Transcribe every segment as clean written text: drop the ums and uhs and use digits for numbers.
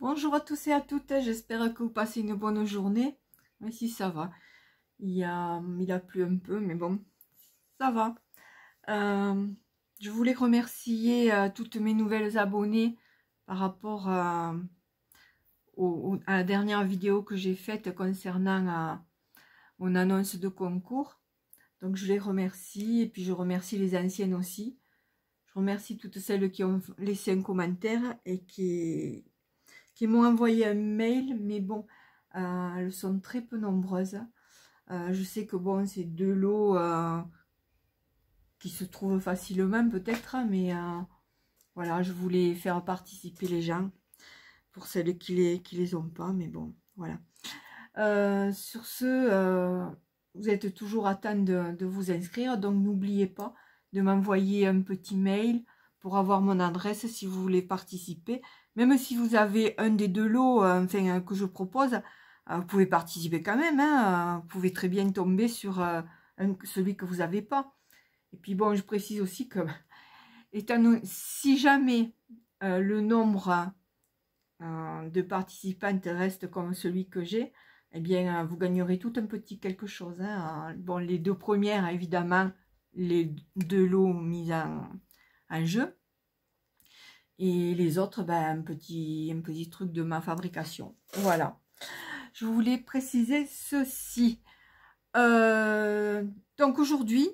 Bonjour à tous et à toutes, j'espère que vous passez une bonne journée. Ici ça va, il a plu un peu mais bon, ça va. Je voulais remercier toutes mes nouvelles abonnées par rapport à la dernière vidéo que j'ai faite concernant mon annonce de concours. Donc je les remercie et puis je remercie les anciennes aussi. Je remercie toutes celles qui ont laissé un commentaire et qui m'ont envoyé un mail, mais bon, elles sont très peu nombreuses. Je sais que bon, c'est deux lots qui se trouvent facilement peut-être, mais voilà, je voulais faire participer les gens pour celles qui les ont pas, mais bon, voilà. Sur ce, vous êtes toujours à temps de vous inscrire, donc n'oubliez pas de m'envoyer un petit mail pour avoir mon adresse si vous voulez participer. Même si vous avez un des deux lots enfin, que je propose, vous pouvez participer quand même. Hein, vous pouvez très bien tomber sur celui que vous n'avez pas. Et puis bon, je précise aussi que si jamais le nombre de participantes reste comme celui que j'ai, eh bien, vous gagnerez tout un petit quelque chose. Hein. Bon, les deux premières, évidemment, les deux lots mis en jeu. Et les autres, ben, un petit truc de ma fabrication. Voilà. Je voulais préciser ceci. Donc aujourd'hui,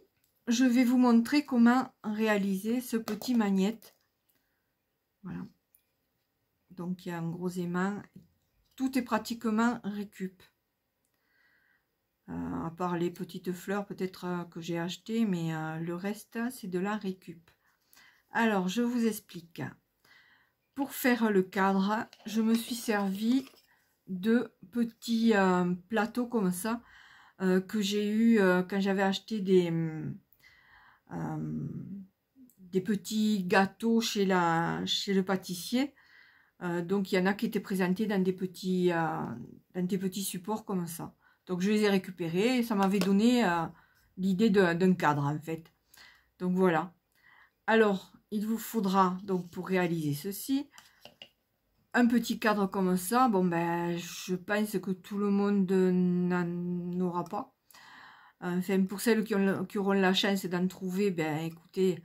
je vais vous montrer comment réaliser ce petit magnète. Voilà. Donc il y a un gros aimant. Tout est pratiquement récup. À part les petites fleurs peut-être que j'ai achetées, mais le reste c'est de la récup. Alors je vous explique. Pour faire le cadre, je me suis servi de petits plateaux comme ça que j'ai eu quand j'avais acheté des petits gâteaux chez le pâtissier. Donc il y en a qui étaient présentés dans des petits supports comme ça. Donc je les ai récupérés et ça m'avait donné l'idée d'un cadre en fait. Donc voilà. Alors il vous faudra donc pour réaliser ceci un petit cadre comme ça. Bon ben je pense que tout le monde n'en aura pas. Enfin pour celles qui auront la chance d'en trouver, ben écoutez,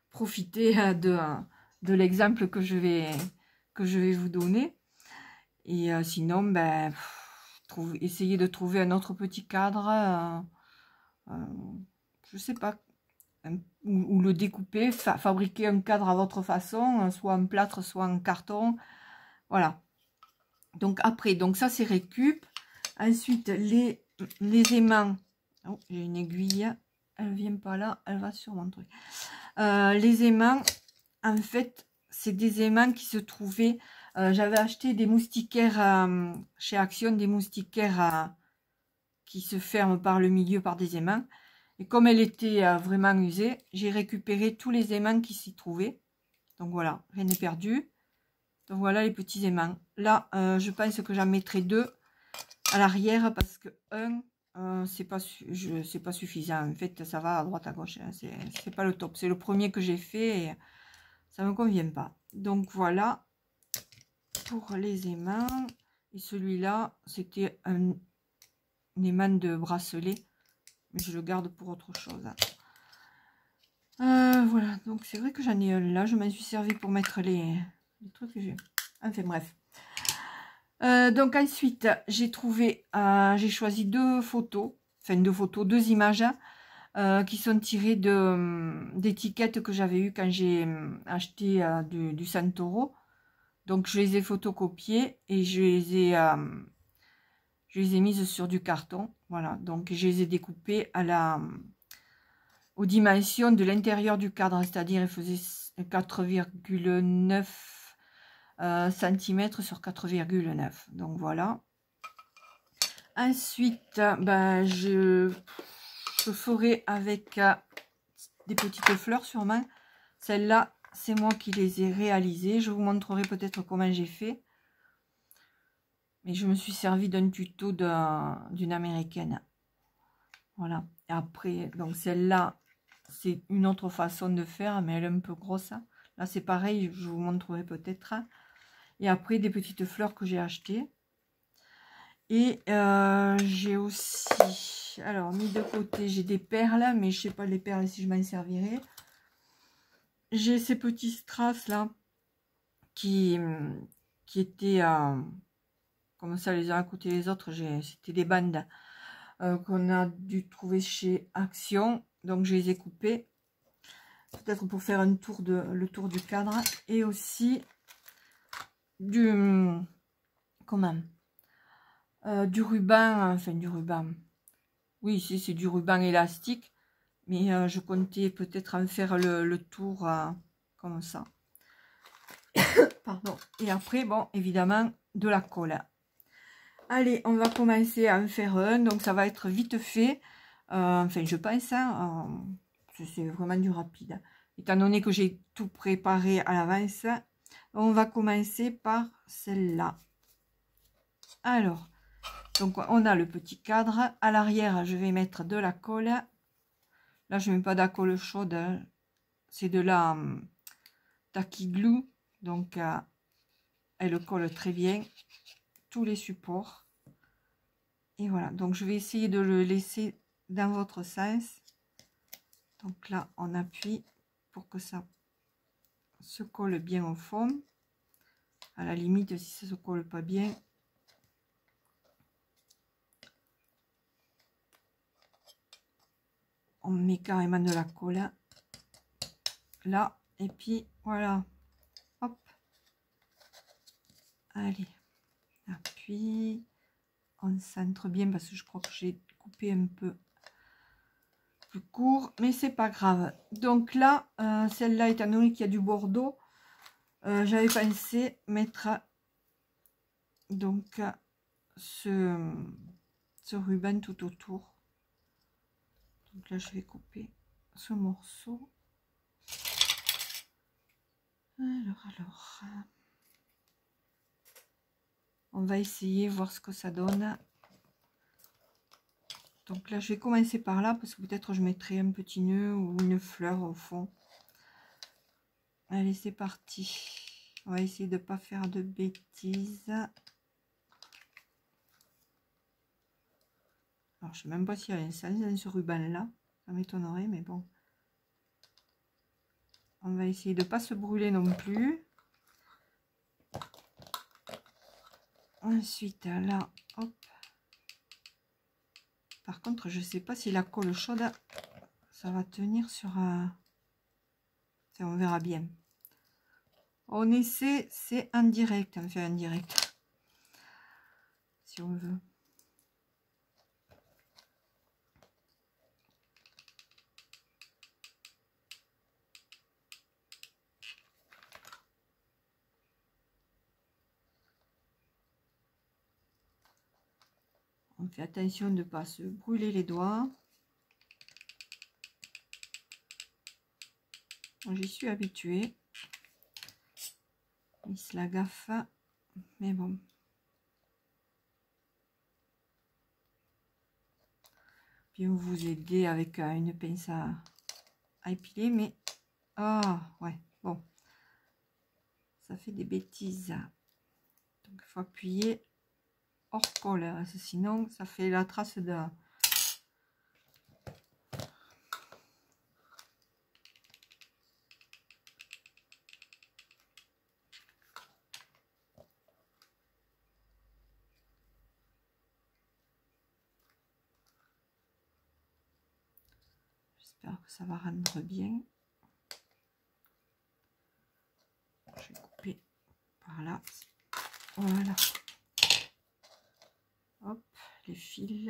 profitez de l'exemple que je vais vous donner. Et sinon, ben, essayez de trouver un autre petit cadre, je sais pas, ou le découper, fabriquer un cadre à votre façon, soit en plâtre, soit en carton. Voilà. Donc après, donc ça c'est récup. Ensuite, les aimants. Oh, j'ai une aiguille. Elle vient pas là, elle va sur mon truc. Les aimants, en fait, c'est des aimants qui se trouvaient. J'avais acheté des moustiquaires chez Action, des moustiquaires qui se ferment par le milieu par des aimants. Et comme elle était vraiment usée, j'ai récupéré tous les aimants qui s'y trouvaient. Donc voilà, rien n'est perdu. Donc voilà les petits aimants. Là, je pense que j'en mettrai deux à l'arrière parce que c'est pas suffisant. En fait, ça va à droite à gauche. Hein. C'est pas le top. C'est le premier que j'ai fait et ça me convient pas. Donc voilà pour les aimants. Et celui-là, c'était un aimant de bracelet, mais je le garde pour autre chose. Voilà, donc c'est vrai que j'en ai un là. Je m'en suis servi pour mettre les trucs que j'ai. Enfin bref. Donc ensuite, j'ai choisi deux photos, enfin deux images qui sont tirées d'étiquettes que j'avais eues quand j'ai acheté du Santoro. Donc je les ai photocopiées et je les ai mises sur du carton. Voilà, donc je les ai découpées aux dimensions de l'intérieur du cadre, c'est-à-dire il faisait 4,9 cm sur 4,9. Donc voilà. Ensuite, ben, je ferai avec des petites fleurs sûrement. Celles-là, c'est moi qui les ai réalisées. Je vous montrerai peut-être comment j'ai fait. Mais je me suis servi d'un tuto d'une américaine. Voilà. Et après, donc celle-là, c'est une autre façon de faire, mais elle est un peu grosse. Là, c'est pareil, je vous montrerai peut-être. Et après, des petites fleurs que j'ai achetées. Et j'ai aussi, alors mis de côté, j'ai des perles, mais je sais pas les perles si je m'en servirai. J'ai ces petits strass là qui étaient comme ça les uns à côté des autres. C'était des bandes qu'on a dû trouver chez Action, donc je les ai coupés peut-être pour faire le tour du cadre. Et aussi du du ruban, enfin du ruban, oui c'est du ruban élastique, mais je comptais peut-être en faire le tour comme ça. Pardon. Et après, bon, évidemment, de la colle. Allez, on va commencer à en faire un. Donc, ça va être vite fait. Enfin, je pense, hein, c'est vraiment du rapide. Étant donné que j'ai tout préparé à l'avance, on va commencer par celle-là. Alors, donc, on a le petit cadre. À l'arrière, je vais mettre de la colle. Là, je ne mets pas de la colle chaude. C'est de la Tacky Glue. Donc, elle colle très bien tous les supports. Et voilà, donc je vais essayer de le laisser dans votre sens. Donc là, on appuie pour que ça se colle bien au fond. À la limite, si ça ne se colle pas bien, on met carrément de la colle là. Et puis voilà, hop. Allez, appuie. On centre bien parce que je crois que j'ai coupé un peu plus court, mais c'est pas grave. Donc là, celle-là, étant donné qu'il y a du bordeaux, j'avais pensé mettre donc ce ruban tout autour. Donc là, je vais couper ce morceau. Alors, on va essayer, voir ce que ça donne. Donc là, je vais commencer par là, parce que peut-être je mettrai un petit nœud ou une fleur au fond. Allez, c'est parti. On va essayer de ne pas faire de bêtises. Alors, je ne sais même pas s'il y a un sens dans ce ruban-là. Ça m'étonnerait, mais bon. On va essayer de ne pas se brûler non plus. Ensuite, là, hop. Par contre, je ne sais pas si la colle chaude, ça va tenir sur un... On verra bien. On essaie, c'est en direct. On fait en direct. Si on veut. On fait attention de ne pas se brûler les doigts. J'y suis habituée. Il se la gaffe. Mais bon. Puis on vous aider avec une pince à épiler. Mais... Ah, ouais. Bon. Ça fait des bêtises. Donc il faut appuyer hors colle. Hein, sinon, ça fait la trace de... J'espère que ça va rendre bien. Je vais couper par là. Voilà. Hop, les fils.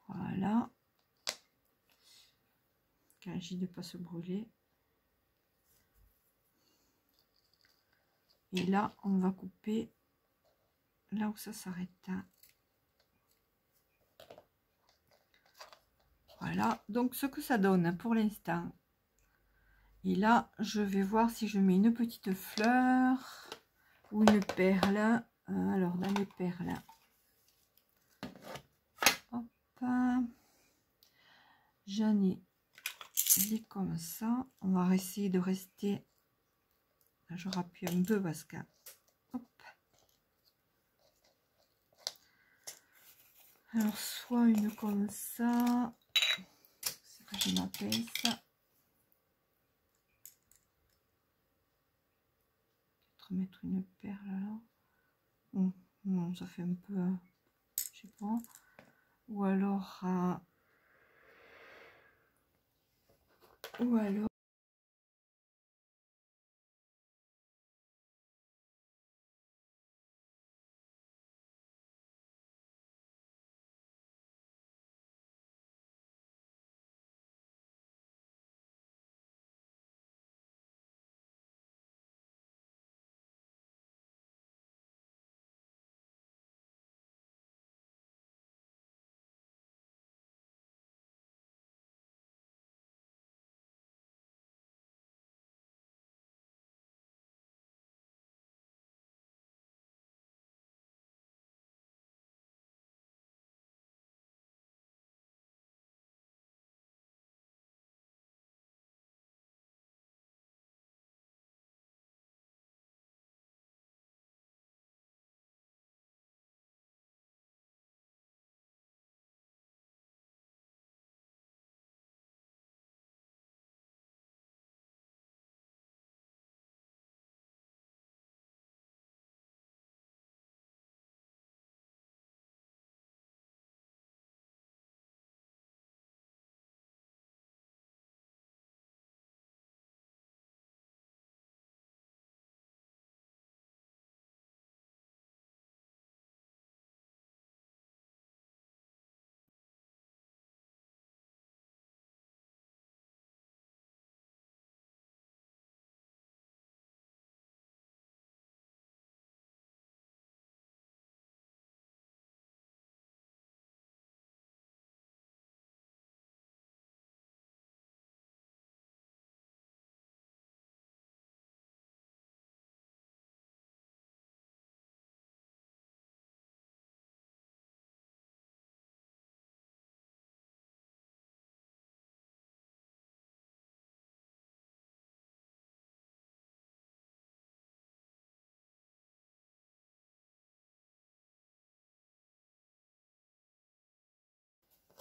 Voilà. Il agit de ne pas se brûler. Et là, on va couper là où ça s'arrête. Voilà, donc ce que ça donne pour l'instant. Et là, je vais voir si je mets une petite fleur ou une perle. Alors, dans les perles, hop, j'en ai des comme ça. On va essayer de rester. Là, je rappuie un peu parce que, hop. Alors, soit une comme ça. C'est que j'ai ma pince. Peut-être mettre une perle là. Non, ça fait un peu, je sais pas. Ou alors,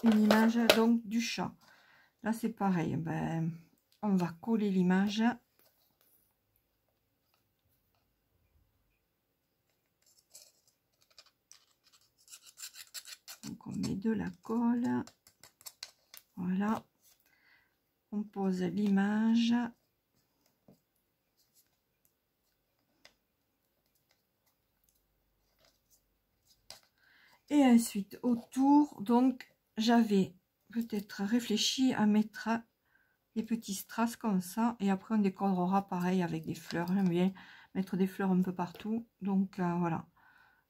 une image donc du chat. Là, c'est pareil. Ben, on va coller l'image. Donc, on met de la colle. Voilà. On pose l'image. Et ensuite, autour, donc, j'avais peut-être réfléchi à mettre des petits strass comme ça. Et après, on décorera pareil avec des fleurs. J'aime bien mettre des fleurs un peu partout. Donc, voilà.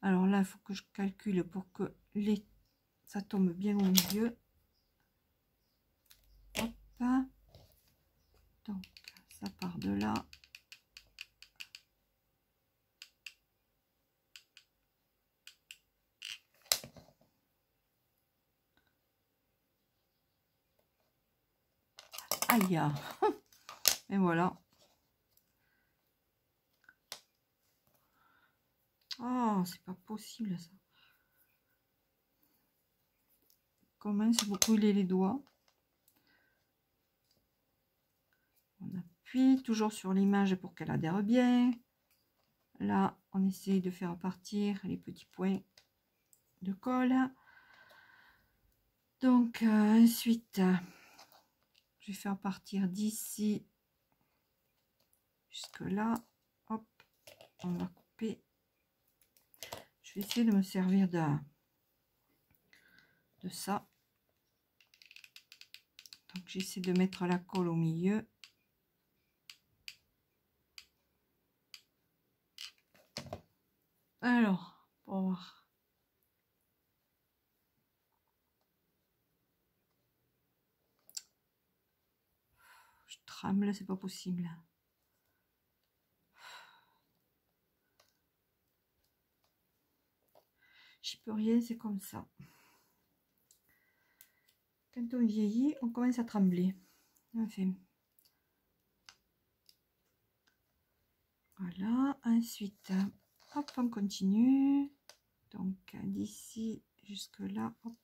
Alors là, il faut que je calcule pour que ça tombe bien au milieu. Hop. Donc, ça part de là. Aïe. Et voilà. Oh, c'est pas possible ça. Commence à vous brûler les doigts. On appuie toujours sur l'image pour qu'elle adhère bien. Là, on essaye de faire partir les petits points de colle. Donc, ensuite, je vais faire partir d'ici jusque là. Hop, on va couper. Je vais essayer de me servir de ça. Donc, j'essaie de mettre la colle au milieu. Alors, pour voir. Je tremble, c'est pas possible. peut rien, c'est comme ça. Quand on vieillit, on commence à trembler. Enfin. Voilà, ensuite, hop, on continue. Donc, d'ici jusque là, hop.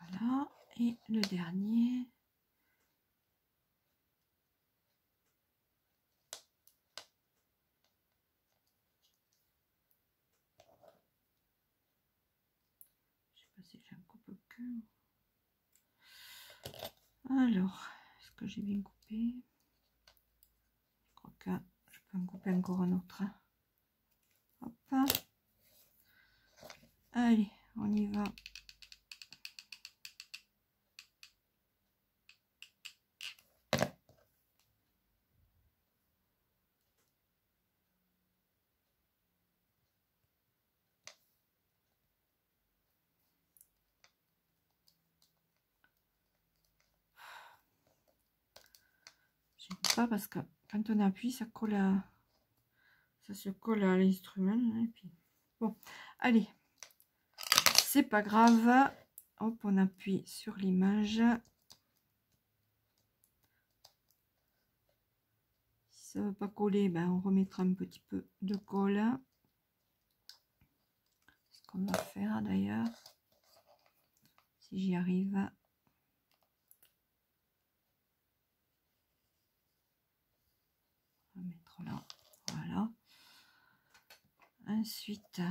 Voilà, et le dernier. Je sais pas si j'ai un coupe-queue. Alors, est-ce que j'ai bien coupé? Je crois que je peux en couper encore un autre. Hop. Allez, on y va. J'aime pas parce que quand on appuie, ça colle à... ça se colle à l'instrument. Et puis... Bon, allez. C'est pas grave. Hop, on appuie sur l'image. Si ça ne veut pas coller, ben on remettra un petit peu de colle. Ce qu'on va faire d'ailleurs. Si j'y arrive. On va mettre là. Voilà. Ensuite,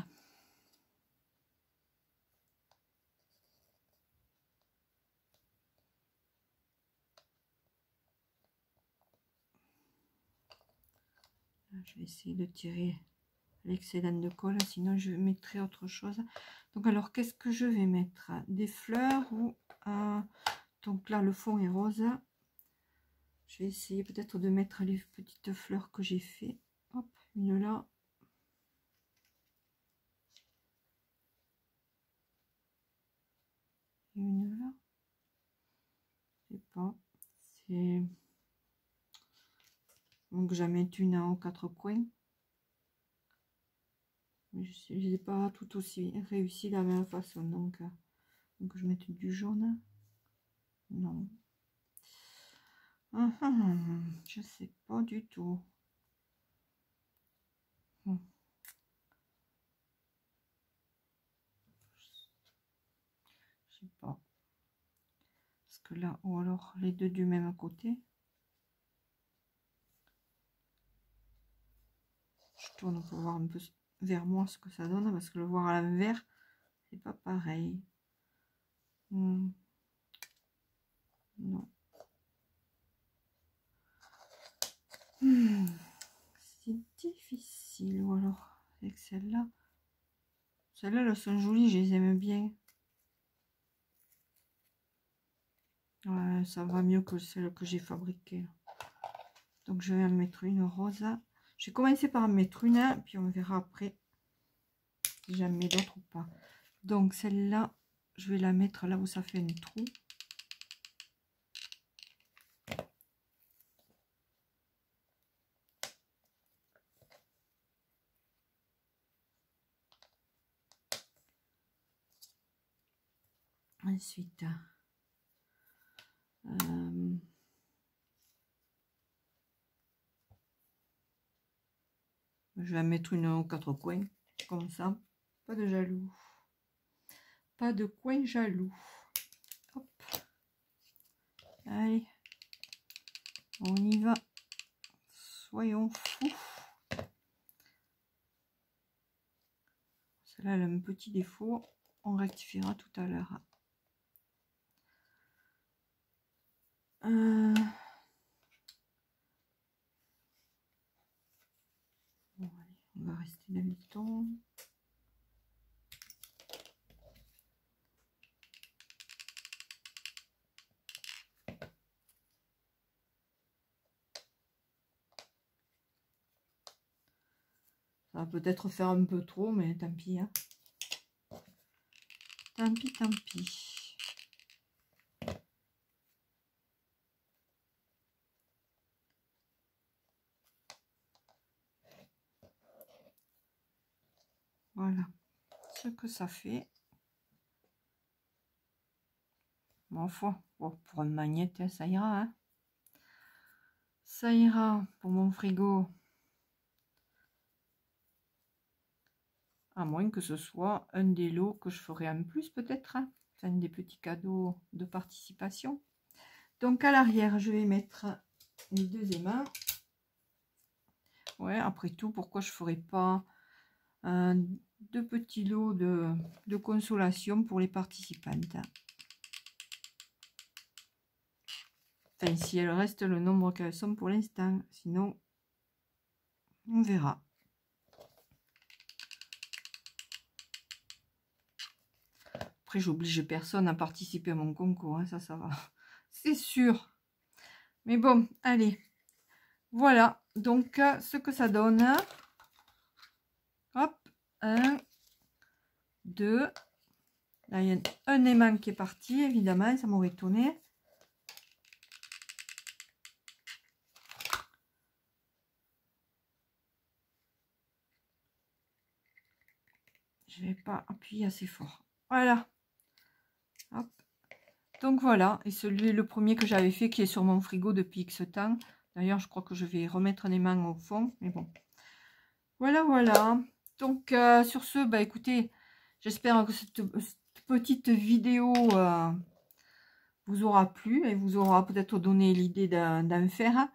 je vais essayer de tirer l'excédent de colle, sinon je mettrai autre chose. Donc alors, qu'est-ce que je vais mettre? Des fleurs ou... donc là, le fond est rose. Je vais essayer peut-être de mettre les petites fleurs que j'ai fait. Hop, une là. Une là. Je sais pas. C'est... donc j'en mets une aux quatre coins. Mais je n'ai pas tout aussi réussi de la même façon. Donc je vais mettre du jaune. Non. Je sais pas du tout. Je sais pas. Parce que là, ou alors les deux du même côté. Je tourne pour voir un peu vers moi ce que ça donne, parce que le voir à l'envers, c'est pas pareil. Non. C'est difficile. Ou alors avec celle-là. Celles-là, elles sont jolies, je les aime bien. Ouais, ça va mieux que celle que j'ai fabriquée. Donc je vais en mettre une rose. Je vais commencer par en mettre une, puis on verra après si j'en mets d'autres ou pas. Donc celle-là, je vais la mettre là où ça fait un trou. Ensuite, je vais en mettre une aux quatre coins, comme ça. Pas de jaloux. Pas de coin jaloux. Hop. Allez. On y va. Soyons fous. Celle-là, elle a un petit défaut. On rectifiera tout à l'heure. va rester dans le ton. Ça va peut-être faire un peu trop, mais tant pis. Hein. Tant pis, tant pis. Voilà ce que ça fait. Bon, pour une magnette, ça ira. Hein. Ça ira pour mon frigo. À moins que ce soit un des lots que je ferai en plus peut-être. Hein. C'est un des petits cadeaux de participation. Donc à l'arrière, je vais mettre les deux aimants. Ouais, après tout, pourquoi je ferai pas deux petits lots de consolation pour les participantes. Enfin, si elles restent le nombre qu'elles sont pour l'instant. Sinon, on verra. Après, j'oblige personne à participer à mon concours. Hein, ça va. C'est sûr. Mais bon, allez. Voilà. Donc, ce que ça donne. Hop. 1, 2. Là, il y a un aimant qui est parti, évidemment. Ça m'aurait étonné. Je vais pas appuyer assez fort. Voilà. Hop. Donc voilà. Et celui, le premier que j'avais fait, qui est sur mon frigo depuis X temps. D'ailleurs, je crois que je vais remettre un aimant au fond. Mais bon. Voilà, voilà. Donc, sur ce, bah écoutez, j'espère que cette petite vidéo vous aura plu et vous aura peut-être donné l'idée d'en faire.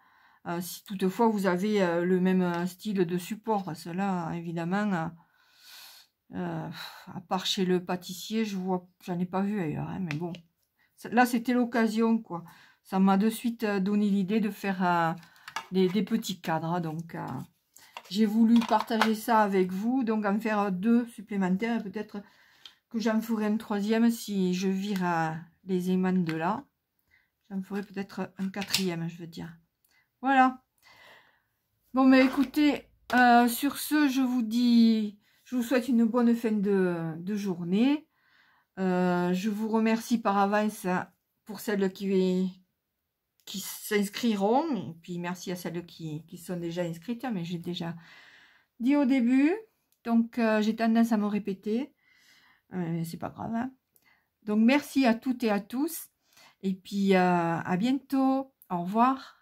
Si toutefois vous avez le même style de support, parce que là, évidemment, à part chez le pâtissier, j'en ai pas vu ailleurs, hein, mais bon. Là, c'était l'occasion, quoi. Ça m'a de suite donné l'idée de faire des petits cadres, donc... j'ai voulu partager ça avec vous, donc en faire 2 supplémentaires, et peut-être que j'en ferai un 3e si je vire les aimants de là. J'en ferai peut-être un 4e, je veux dire. Voilà. Bon, mais écoutez, sur ce, je vous souhaite une bonne fin de journée. Je vous remercie par avance pour celles qui s'inscriront, et puis merci à celles qui sont déjà inscrites, mais j'ai déjà dit au début, donc j'ai tendance à me répéter, c'est pas grave, hein. Donc merci à toutes et à tous, et puis à bientôt, au revoir.